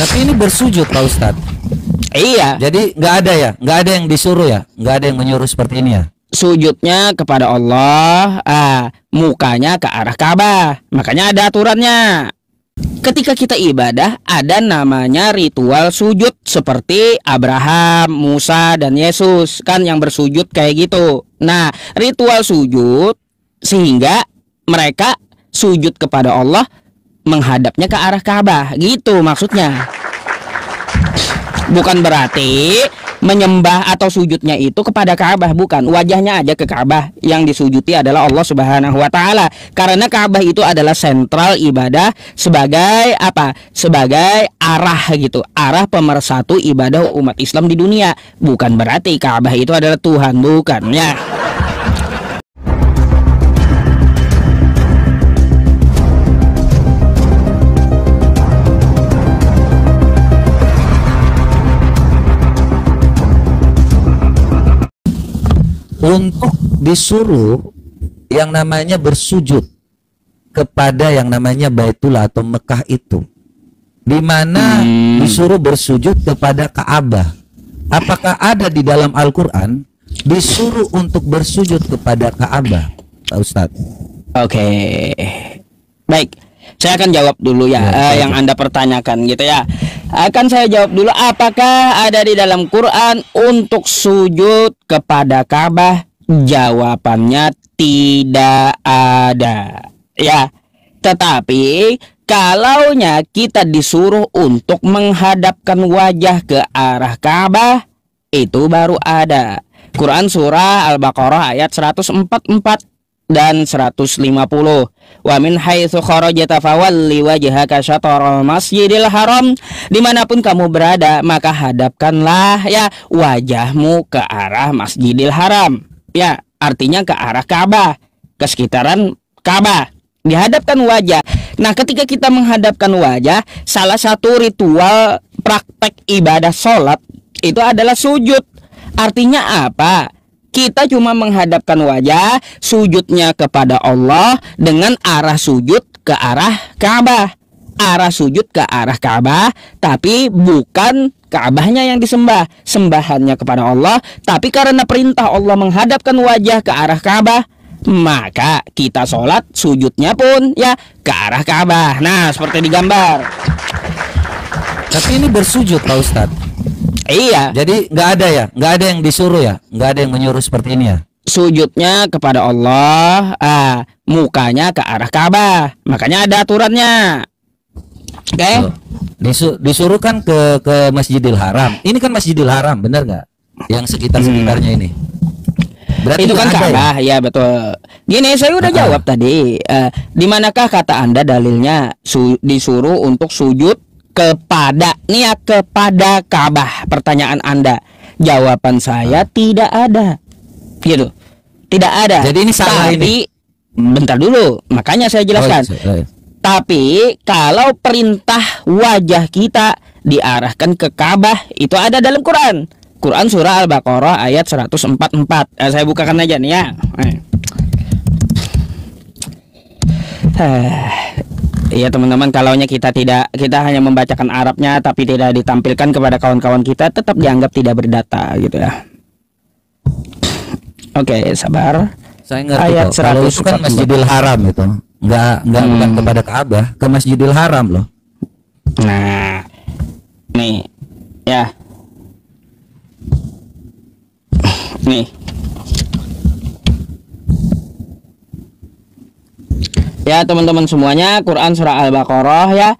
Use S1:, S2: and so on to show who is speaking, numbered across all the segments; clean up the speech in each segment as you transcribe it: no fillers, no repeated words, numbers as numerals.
S1: Tapi ini bersujud Pak Ustadz.
S2: Iya.
S1: Jadi nggak ada ya, nggak ada yang disuruh ya, nggak ada yang menyuruh seperti ini ya.
S2: Sujudnya kepada Allah, mukanya ke arah Ka'bah. Makanya ada aturannya. Ketika kita ibadah, ada namanya ritual sujud seperti Abraham, Musa, dan Yesus kan yang bersujud kayak gitu. Nah, ritual sujud sehingga mereka sujud kepada Allah menghadapnya ke arah Ka'bah, gitu maksudnya. Bukan berarti menyembah atau sujudnya itu kepada Ka'bah, bukan. Wajahnya aja ke Ka'bah, yang disujuti adalah Allah Subhanahu wa taala. Karena Ka'bah itu adalah sentral ibadah sebagai apa? Sebagai arah gitu, arah pemersatu ibadah umat Islam di dunia. Bukan berarti Ka'bah itu adalah Tuhan, bukan ya.
S1: Untuk disuruh yang namanya bersujud kepada yang namanya Baitullah atau Mekah itu, di mana disuruh bersujud kepada Ka'bah. Apakah ada di dalam Al-Quran disuruh untuk bersujud kepada Ka'bah, Pak Ustadz?
S2: Oke, baik. Saya akan jawab dulu ya, yang Anda pertanyakan gitu ya. Akan saya jawab dulu, apakah ada di dalam Quran untuk sujud kepada Ka'bah? Jawabannya tidak ada. Ya, tetapi kalaunya kita disuruh untuk menghadapkan wajah ke arah Ka'bah, itu baru ada. Quran surah Al-Baqarah ayat 144 dan 150. Wa min haitsu kharajta fawalli wajhaka syatral masjidil haram. Dimanapun kamu berada, maka hadapkanlah ya wajahmu ke arah Masjidil Haram. Ya, artinya ke arah Ka'bah, ke sekitaran Ka'bah. Dihadapkan wajah. Nah, ketika kita menghadapkan wajah, salah satu ritual praktek ibadah sholat itu adalah sujud. Artinya apa? Kita cuma menghadapkan wajah, sujudnya kepada Allah dengan arah sujud ke arah Ka'bah. Arah sujud ke arah Ka'bah, tapi bukan Ka'bahnya yang disembah, sembahannya kepada Allah. Tapi karena perintah Allah menghadapkan wajah ke arah Ka'bah, maka kita sholat sujudnya pun ya ke arah Ka'bah. Nah, seperti digambar.
S1: Tapi ini bersujud Pak Ustadz.
S2: Iya.
S1: Jadi nggak ada ya, nggak ada yang disuruh ya, nggak ada yang menyuruh seperti ini ya.
S2: Sujudnya kepada Allah, mukanya ke arah Ka'bah. Makanya ada aturannya. Oke.
S1: Disuruh kan ke Masjidil Haram. Ini kan Masjidil Haram, benar nggak? Yang sekitarnya ini. Berarti
S2: itu kan Ka'bah ya? Ya betul. Gini, saya udah jawab tadi. Di manakah kata Anda dalilnya disuruh untuk sujud kepada kepada Ka'bah? Pertanyaan Anda. Jawaban saya tidak ada. Gitu. Tidak ada.
S1: Jadi ini salah.
S2: Tapi
S1: ini.
S2: Bentar dulu, makanya saya jelaskan. Tapi kalau perintah wajah kita diarahkan ke Ka'bah, itu ada dalam Quran. Quran surah Al-Baqarah ayat 144. Saya bukakan aja nih ya. Iya teman-teman, kalaunya kita hanya membacakan Arabnya tapi tidak ditampilkan kepada kawan-kawan kita, tetap dianggap tidak berdata gitu ya. Oke, sabar.
S1: Saya ngerti
S2: ayat
S1: kok. Kalau itu kan Masjidil Haram itu. Enggak bukan kepada Ka'bah, ke Masjidil Haram loh.
S2: Nah, nih ya. Nih. Ya teman-teman semuanya, Quran surah Al-Baqarah ya,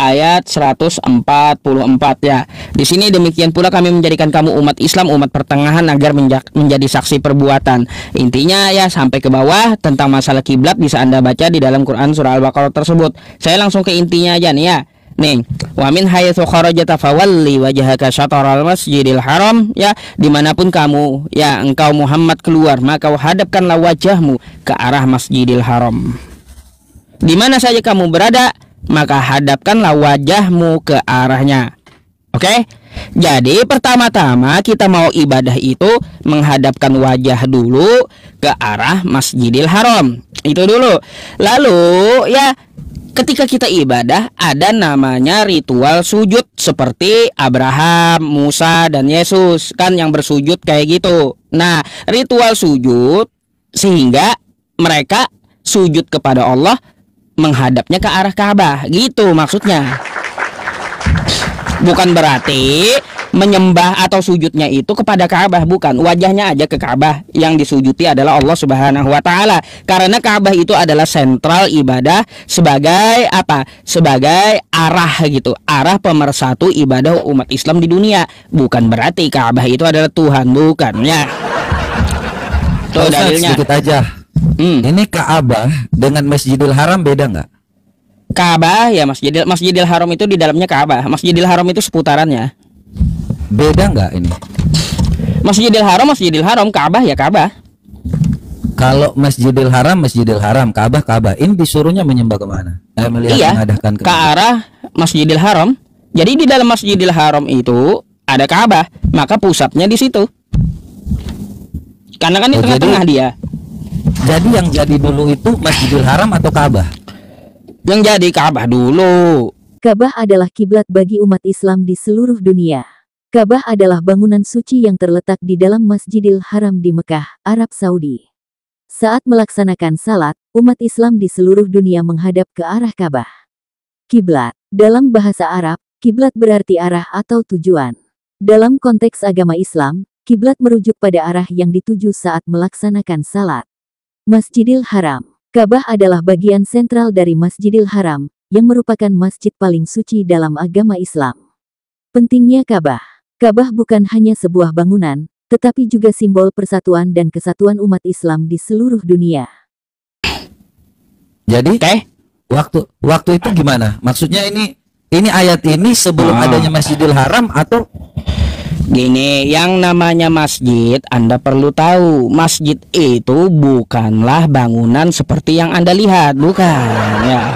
S2: ayat 144 ya. Di sini demikian pula kami menjadikan kamu umat Islam, umat pertengahan agar menjadi saksi perbuatan. Intinya ya sampai ke bawah tentang masalah kiblat bisa Anda baca di dalam Quran surah Al-Baqarah tersebut. Saya langsung ke intinya aja nih ya. Nih, wa min haitsu kharajta fawalli wajhaka syatral masjidil haram ya, dimanapun kamu ya engkau Muhammad keluar, maka hadapkanlah wajahmu ke arah Masjidil Haram. Di mana saja kamu berada, maka hadapkanlah wajahmu ke arahnya. Oke? Jadi pertama-tama kita mau ibadah itu menghadapkan wajah dulu ke arah Masjidil Haram. Itu dulu. Lalu ya ketika kita ibadah ada namanya ritual sujud seperti Abraham, Musa dan Yesus kan yang bersujud kayak gitu. Nah, ritual sujud sehingga mereka sujud kepada Allah menghadapnya ke arah Ka'bah gitu maksudnya. Bukan berarti menyembah atau sujudnya itu kepada Ka'bah, bukan. Wajahnya aja ke Ka'bah, yang disujuti adalah Allah Subhanahu wa taala. Karena Ka'bah itu adalah sentral ibadah sebagai apa? Sebagai arah gitu, arah pemersatu ibadah umat Islam di dunia. Bukan berarti Ka'bah itu adalah Tuhan, bukan ya. Tuh dalilnya.
S1: Sedikit aja. Ini Ka'bah dengan Masjidil Haram beda nggak?
S2: Ka'bah ya Masjidil Haram itu di dalamnya Ka'bah. Masjidil Haram itu seputarannya.
S1: Beda nggak ini?
S2: Masjidil Haram, Ka'bah ya Ka'bah.
S1: Kalau Masjidil Haram, Ka'bah. Ini disuruhnya menyembah kemana?
S2: Iya, ke arah Masjidil Haram. Jadi di dalam Masjidil Haram itu ada Ka'bah, maka pusatnya di situ. Karena kan di tengah-tengah dia.
S1: Jadi yang jadi dulu itu Masjidil Haram atau Ka'bah?
S2: Yang jadi Ka'bah dulu.
S3: Ka'bah adalah kiblat bagi umat Islam di seluruh dunia. Ka'bah adalah bangunan suci yang terletak di dalam Masjidil Haram di Mekah, Arab Saudi. Saat melaksanakan salat, umat Islam di seluruh dunia menghadap ke arah Ka'bah. Kiblat. Dalam bahasa Arab, kiblat berarti arah atau tujuan. Dalam konteks agama Islam, kiblat merujuk pada arah yang dituju saat melaksanakan salat. Masjidil Haram. Ka'bah adalah bagian sentral dari Masjidil Haram, yang merupakan masjid paling suci dalam agama Islam. Pentingnya Ka'bah. Ka'bah bukan hanya sebuah bangunan, tetapi juga simbol persatuan dan kesatuan umat Islam di seluruh dunia.
S1: Jadi, waktu itu gimana? Maksudnya ini ayat ini sebelum adanya Masjidil Haram atau
S2: gini, yang namanya masjid, Anda perlu tahu, masjid itu bukanlah bangunan seperti yang Anda lihat, bukan ya.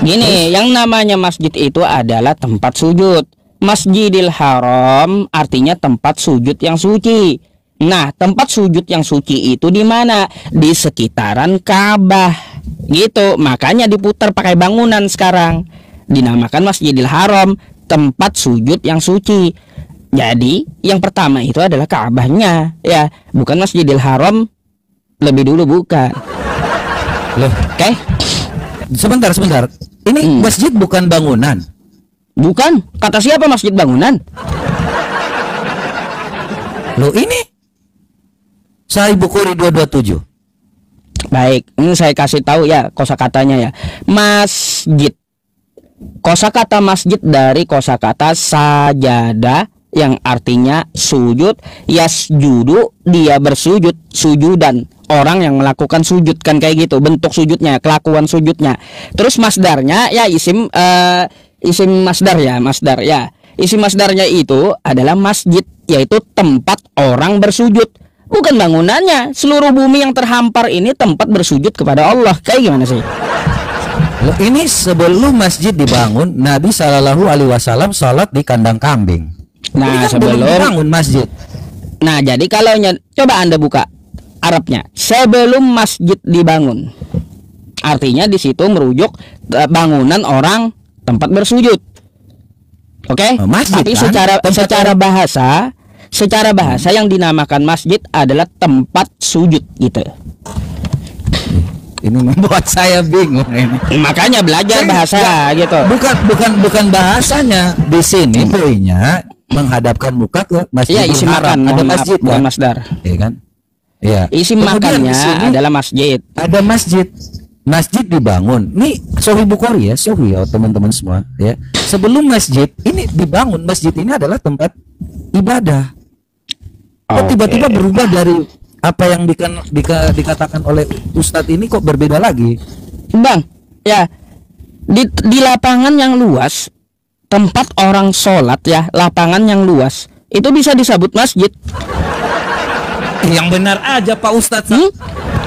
S2: Gini, yang namanya masjid itu adalah tempat sujud. Masjidil Haram artinya tempat sujud yang suci. Nah, tempat sujud yang suci itu di mana? Di sekitaran Ka'bah. Gitu, makanya diputar pakai bangunan sekarang. Dinamakan Masjidil Haram, tempat sujud yang suci. Jadi, yang pertama itu adalah Ka'bahnya, ya, bukan Masjidil Haram lebih dulu, bukan.
S1: Loh,
S2: Oke?
S1: Sebentar. Ini masjid bukan bangunan.
S2: Bukan. Kata siapa masjid bangunan?
S1: Loh, ini Sahih Bukhari 227.
S2: Baik, ini saya kasih tahu ya kosakatanya ya. Masjid. Kosakata masjid dari kosakata sajada yang artinya sujud, yasjudu, dia bersujud, sujudan, orang yang melakukan sujud kan kayak gitu bentuk sujudnya, kelakuan sujudnya. Terus masdarnya ya isim masdar ya. Isim masdarnya itu adalah masjid, yaitu tempat orang bersujud, bukan bangunannya. Seluruh bumi yang terhampar ini tempat bersujud kepada Allah. Kayak gimana sih?
S1: Loh, ini sebelum masjid dibangun, Nabi Shallallahu Alaihi Wasallam sholat di kandang kambing.
S2: Nah,
S1: kan
S2: sebelum
S1: dibangun masjid.
S2: Nah, jadi kalau coba Anda buka Arabnya, sebelum masjid dibangun, artinya di situ merujuk bangunan orang tempat bersujud. Oke?
S1: Masjid,
S2: tapi
S1: kan?
S2: secara bahasa yang dinamakan masjid adalah tempat sujud gitu.
S1: Ini membuat saya bingung ini.
S2: Makanya belajar bahasa gitu.
S1: Bukan bahasanya. Di sini poinnya menghadapkan muka ke Masjidil
S2: Isim
S1: Haram.
S2: makan,
S1: Ada masjid,
S2: bukan masdar.
S1: Iya kan? Iya.
S2: Isim makannya adalah masjid.
S1: Ada masjid. Masjid dibangun. Nih Sahih Bukhari ya, Sahih ya teman-teman semua ya. Sebelum masjid ini dibangun, masjid ini adalah tempat ibadah. Kok tiba-tiba berubah dari apa yang dikatakan oleh Ustadz ini kok berbeda lagi?
S2: Bang, ya di lapangan yang luas, tempat orang sholat ya, lapangan yang luas itu bisa disebut masjid.
S1: Yang benar aja Pak Ustadz.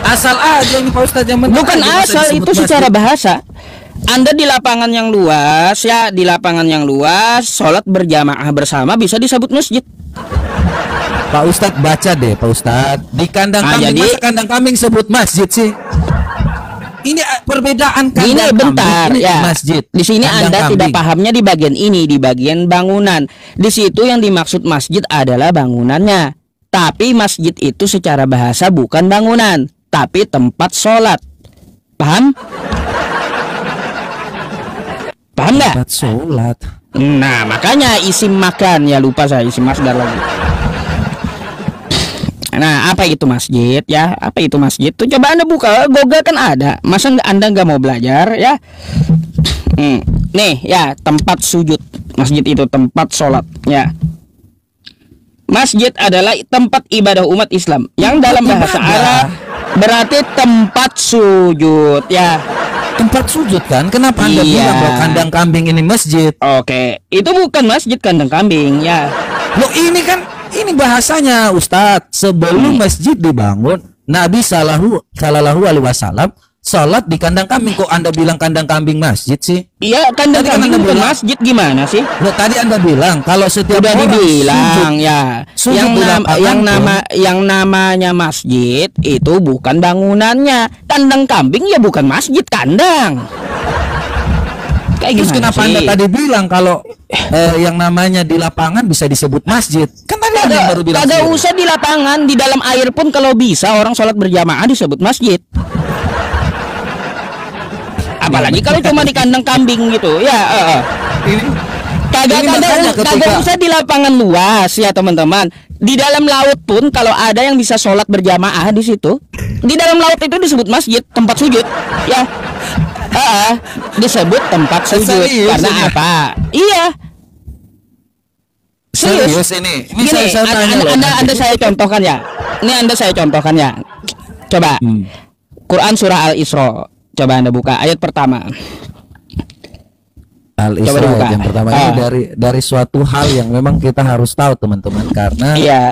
S1: Asal aja ini Pak Ustadz yang benar.
S2: Bukan asal, itu secara bahasa. Anda di lapangan yang luas ya, di lapangan yang luas sholat berjamaah bersama bisa disebut masjid.
S1: Pak Ustadz baca deh Pak Ustadz. Di kandang kambing,
S2: jadi,
S1: masa kandang kambing sebut masjid sih? Ini perbedaan kandang
S2: Ini bentar
S1: kambing, ini
S2: ya.
S1: masjid.
S2: Di sini
S1: Kandang
S2: Anda tidak
S1: kambing.
S2: pahamnya di bagian ini, di bagian bangunan. Di situ yang dimaksud masjid adalah bangunannya. Tapi masjid itu secara bahasa bukan bangunan, tapi tempat sholat. Paham? Paham nggak?
S1: Tempat sholat.
S2: Nah, makanya isim makan, ya lupa saya isim masdar lagi. Nah, apa itu masjid ya? Apa itu masjid? Tuh coba Anda buka Google kan ada. Masa Anda nggak mau belajar ya? Nih ya, tempat sujud. Masjid itu tempat sholat ya. Masjid adalah tempat ibadah umat Islam yang dalam bahasa Arab berarti tempat sujud ya.
S1: Tempat sujud kan? Kenapa Anda
S2: Iya.
S1: bilang bahwa kandang kambing ini masjid?
S2: Oke, itu bukan masjid kandang kambing ya.
S1: Loh ini kan ini bahasanya Ustadz. Sebelum masjid dibangun, Nabi Sallallahu Alaihi Wasallam sholat di kandang kambing. Kok Anda bilang kandang kambing masjid sih?
S2: Iya, kandang
S1: Tadi kan
S2: kambing
S1: Anda
S2: bukan
S1: bilang-
S2: masjid, gimana sih?
S1: Loh tadi Anda bilang kalau setiap
S2: Udah
S1: orang
S2: dibilang
S1: sujud,
S2: ya.
S1: sujud
S2: Yang
S1: di lapangan
S2: yang namanya masjid itu bukan bangunannya. Kandang kambing ya bukan masjid, kandang. Kayak
S1: terus
S2: gimana
S1: kenapa
S2: sih?
S1: Anda tadi bilang kalau yang namanya di lapangan bisa disebut masjid? Kan tadi Anda baru bilang
S2: Kagak
S1: sendiri.
S2: usah di lapangan, di dalam air pun kalau bisa orang sholat berjamaah disebut masjid. Apalagi kalau cuma di kandang kambing gitu ya.
S1: Ini
S2: Kagak
S1: Ini makanya ketika-
S2: usah di lapangan luas ya teman-teman. Di dalam laut pun kalau ada yang bisa sholat berjamaah di situ, di dalam laut itu disebut masjid, tempat sujud ya. Disebut tempat sujud.
S1: Serius
S2: Karena
S1: ini?
S2: apa? Iya.
S1: serius ini. Ini
S2: Gini,
S1: saya tanya loh.
S2: anda saya contohkan ya. Ini Anda saya contohkan ya. Coba Quran surah Al-Isra. Coba Anda buka ayat pertama.
S1: Al-Isra
S2: Coba dibuka.
S1: ayat yang pertama ini dari suatu hal yang memang kita harus tahu teman-teman, karena
S2: Iya.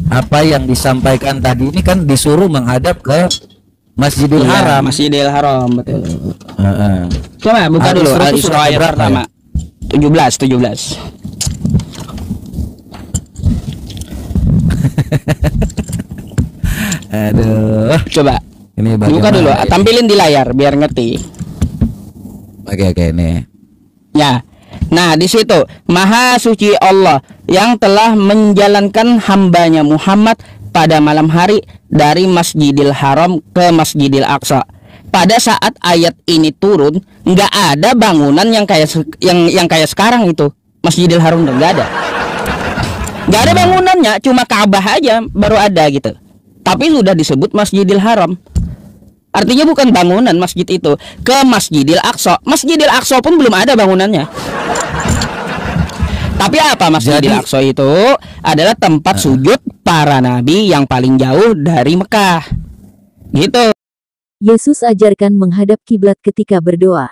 S1: apa yang disampaikan tadi ini kan disuruh menghadap ke Masjidil
S2: Iya,
S1: Haram.
S2: Masjidil Haram betul.
S1: Heeh.
S2: Coba buka dulu
S1: Al-Isra itu
S2: Al-Isra
S1: surat
S2: ayat
S1: berapa
S2: pertama. 17.
S1: Aduh.
S2: Coba
S1: Ini
S2: buka
S1: bagaimana
S2: dulu,
S1: ini?
S2: tampilin di layar biar ngerti.
S1: Oke nih.
S2: Ya. Nah, di situ Maha suci Allah yang telah menjalankan hambanya Muhammad pada malam hari dari Masjidil Haram ke Masjidil Aqsa. Pada saat ayat ini turun, nggak ada bangunan yang kayak sekarang itu. Masjidil Haram tuh nggak ada. Nggak ada bangunannya, cuma Ka'bah aja baru ada gitu. Tapi sudah disebut Masjidil Haram. Artinya bukan bangunan masjid itu, ke Masjidil Aqsa. Masjidil Aqsa pun belum ada bangunannya. Tapi apa Masjidil
S1: Jadi-
S2: Aqsa itu adalah tempat sujud para nabi yang paling jauh dari Mekah. Gitu.
S3: Yesus ajarkan menghadap kiblat ketika berdoa.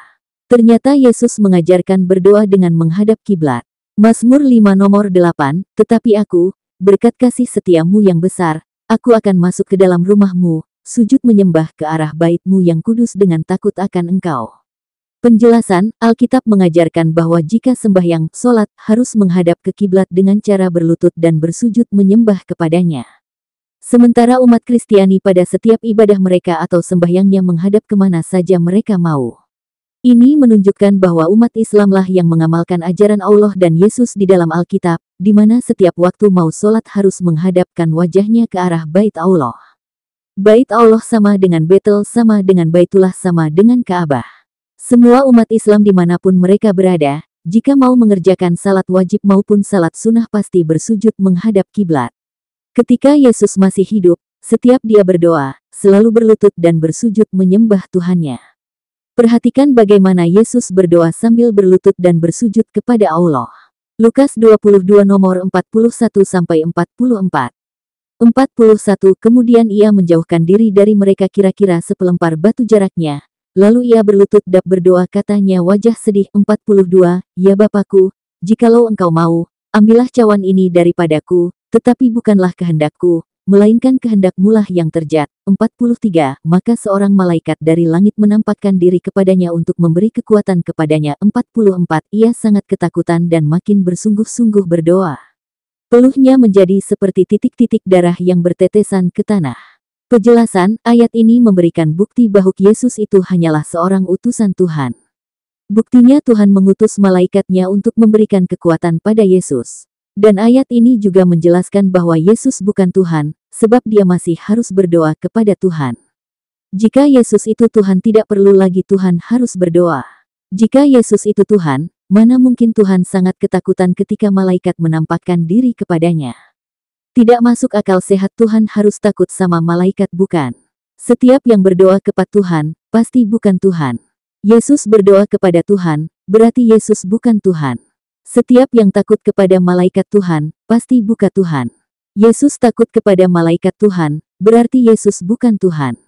S3: Ternyata Yesus mengajarkan berdoa dengan menghadap kiblat. Mazmur 5 nomor 8, tetapi aku, berkat kasih setiamu yang besar, aku akan masuk ke dalam rumahmu, sujud menyembah ke arah bait-Mu yang kudus dengan takut akan Engkau. Penjelasan, Alkitab mengajarkan bahwa jika sembahyang, solat, harus menghadap ke kiblat dengan cara berlutut dan bersujud menyembah kepadanya. Sementara umat Kristiani pada setiap ibadah mereka atau sembahyangnya menghadap kemana saja mereka mau. Ini menunjukkan bahwa umat Islamlah yang mengamalkan ajaran Allah dan Yesus di dalam Alkitab, di mana setiap waktu mau solat harus menghadapkan wajahnya ke arah bait Allah. Bait Allah sama dengan Betel sama dengan Baitullah sama dengan Ka'bah. Semua umat Islam dimanapun mereka berada, jika mau mengerjakan salat wajib maupun salat sunnah pasti bersujud menghadap kiblat. Ketika Yesus masih hidup, setiap dia berdoa, selalu berlutut dan bersujud menyembah Tuhannya. Perhatikan bagaimana Yesus berdoa sambil berlutut dan bersujud kepada Allah. Lukas 22 nomor 41-44. 41 Kemudian ia menjauhkan diri dari mereka kira-kira sepelempar batu jaraknya. Lalu ia berlutut dan berdoa katanya wajah sedih. 42 Ya Bapakku, jikalau engkau mau, ambillah cawan ini daripadaku, tetapi bukanlah kehendakku, melainkan kehendak-Mu lah yang terjadi. 43 Maka seorang malaikat dari langit menampakkan diri kepadanya untuk memberi kekuatan kepadanya. 44 Ia sangat ketakutan dan makin bersungguh-sungguh berdoa. Peluhnya menjadi seperti titik-titik darah yang bertetesan ke tanah. Penjelasan ayat ini memberikan bukti bahwa Yesus itu hanyalah seorang utusan Tuhan. Buktinya Tuhan mengutus malaikatnya untuk memberikan kekuatan pada Yesus. Dan ayat ini juga menjelaskan bahwa Yesus bukan Tuhan, sebab dia masih harus berdoa kepada Tuhan. Jika Yesus itu Tuhan, tidak perlu lagi Tuhan harus berdoa. Jika Yesus itu Tuhan, mana mungkin Tuhan sangat ketakutan ketika malaikat menampakkan diri kepadanya. Tidak masuk akal sehat Tuhan harus takut sama malaikat, bukan? Setiap yang berdoa kepada Tuhan, pasti bukan Tuhan. Yesus berdoa kepada Tuhan, berarti Yesus bukan Tuhan. Setiap yang takut kepada malaikat Tuhan, pasti bukan Tuhan. Yesus takut kepada malaikat Tuhan, berarti Yesus bukan Tuhan.